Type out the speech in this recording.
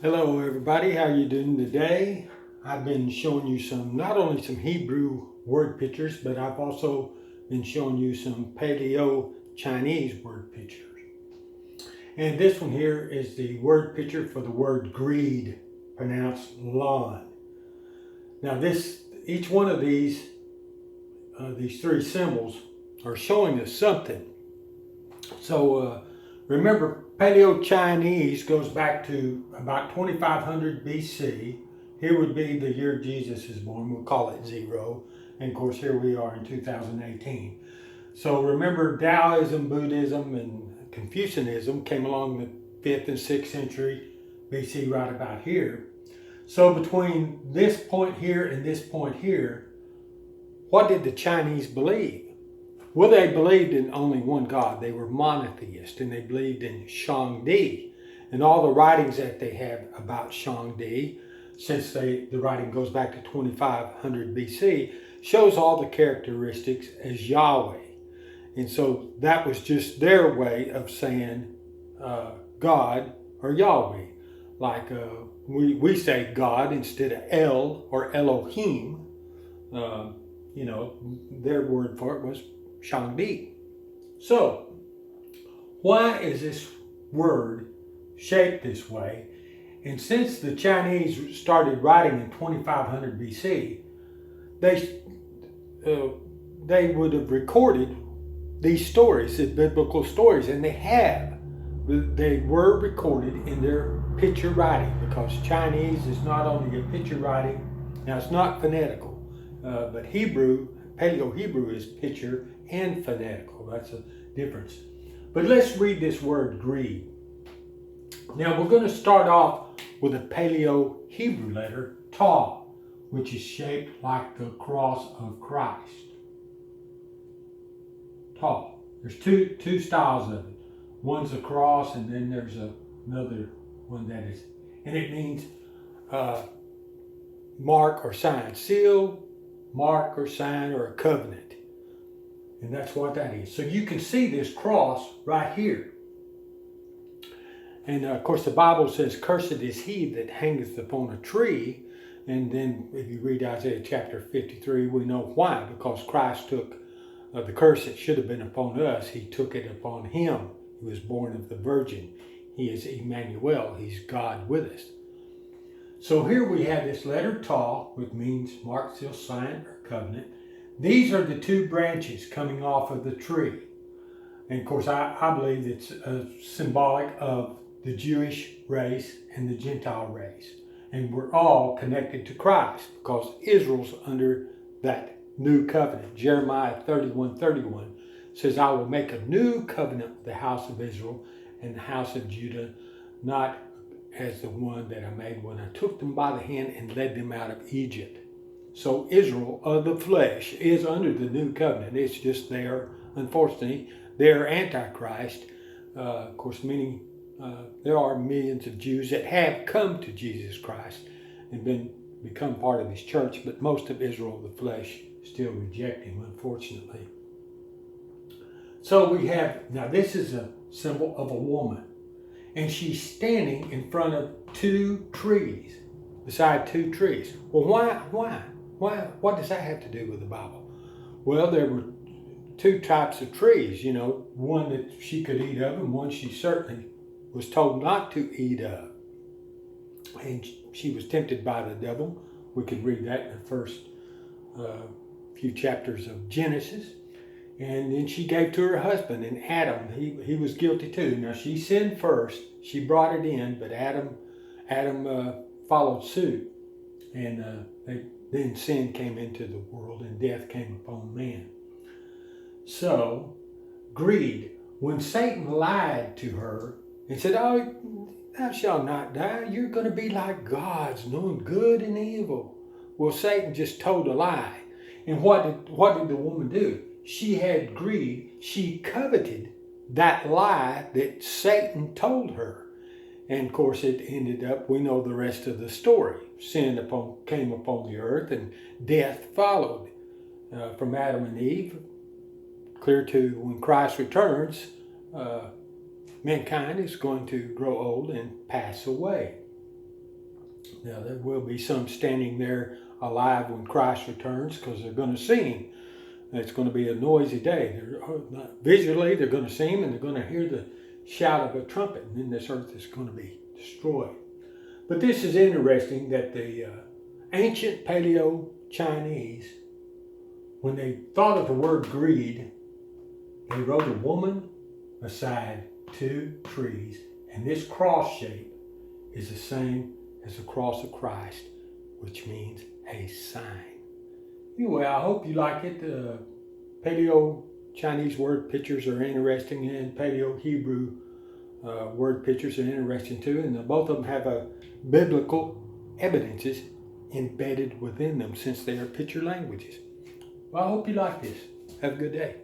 Hello everybody, how you doing today? I've been showing you not only some Hebrew word pictures, but I've also been showing you some Paleo-Chinese word pictures. And this one here is the word picture for the word greed, pronounced lon. Now each one of these three symbols are showing us something. So remember, Paleo-Chinese goes back to about 2500 BC. Here would be the year Jesus is born. We'll call it 0. And of course, here we are in 2018. So remember, Taoism, Buddhism, and Confucianism came along the 5th and 6th century BC, right about here. So between this point here and this point here, what did the Chinese believe? Well, they believed in only one God. They were monotheists, and they believed in Shangdi. And all the writings that they have about Shangdi, since the writing goes back to 2500 BC, shows all the characteristics as Yahweh. And so that was just their way of saying God or Yahweh. Like we say God instead of El or Elohim. Their word for it was Shangdi. So, why is this word shaped this way? And since the Chinese started writing in 2500 BC, they would have recorded these stories, these biblical stories, and they have. They were recorded in their picture writing, because Chinese is not only a picture writing. Now, it's not phonetical, but Paleo-Hebrew is picture and phonetical. That's a difference. But let's read this word greed. Now we're going to start off with a Paleo-Hebrew letter, Ta, which is shaped like the cross of Christ. Ta. There's two styles of it. One's a cross, and then there's another one that is, and it means mark or sign, seal, mark or sign, or a covenant. And that's what that is. So you can see this cross right here. And of course the Bible says, cursed is he that hangeth upon a tree. And then if you read Isaiah chapter 53, we know why. Because Christ took the curse that should have been upon us. He took it upon him. He was born of the Virgin. He is Emmanuel. He's God with us. So here we have this letter Ta, which means mark, seal, sign, or covenant. These are the two branches coming off of the tree. And of course, I believe it's symbolic of the Jewish race and the Gentile race. And we're all connected to Christ, because Israel's under that new covenant. Jeremiah 31:31 says, I will make a new covenant with the house of Israel and the house of Judah, not as the one that I made when I took them by the hand and led them out of Egypt. So Israel of the flesh is under the new covenant. It's just unfortunately, they're Antichrist. Of course, there are millions of Jews that have come to Jesus Christ and become part of his church, but most of Israel of the flesh still reject him, unfortunately. So we have, now this is a symbol of a woman, and she's standing in front of beside two trees. Well, why? What does that have to do with the Bible? Well, there were two types of trees, one that she could eat of and one she certainly was told not to eat of. And she was tempted by the devil. We could read that in the first few chapters of Genesis. And then she gave to her husband, and Adam, he was guilty too. Now she sinned first, she brought it in, but Adam followed suit. And then sin came into the world and death came upon man. So, greed. When Satan lied to her and said, oh, thou shalt not die, you're going to be like gods, knowing good and evil. Well, Satan just told a lie. And what did the woman do? She had greed. She coveted that lie that Satan told her. And of course it ended up, we know the rest of the story. Sin came upon the earth and death followed from Adam and Eve, clear to when Christ returns, mankind is going to grow old and pass away. Now, there will be some standing there alive when Christ returns because they're going to see him. It's going to be a noisy day. Visually, they're going to see him and they're going to hear the shout of a trumpet, and then this earth is going to be destroyed. But this is interesting that the ancient Paleo-Chinese, when they thought of the word greed, they wrote a woman beside two trees, and this cross shape is the same as the cross of Christ, which means a sign. Anyway, I hope you like it. Paleo-Chinese word pictures are interesting, and Paleo-Hebrew word pictures are interesting too, and both of them have a biblical evidences embedded within them since they are picture languages. Well, I hope you like this. Have a good day.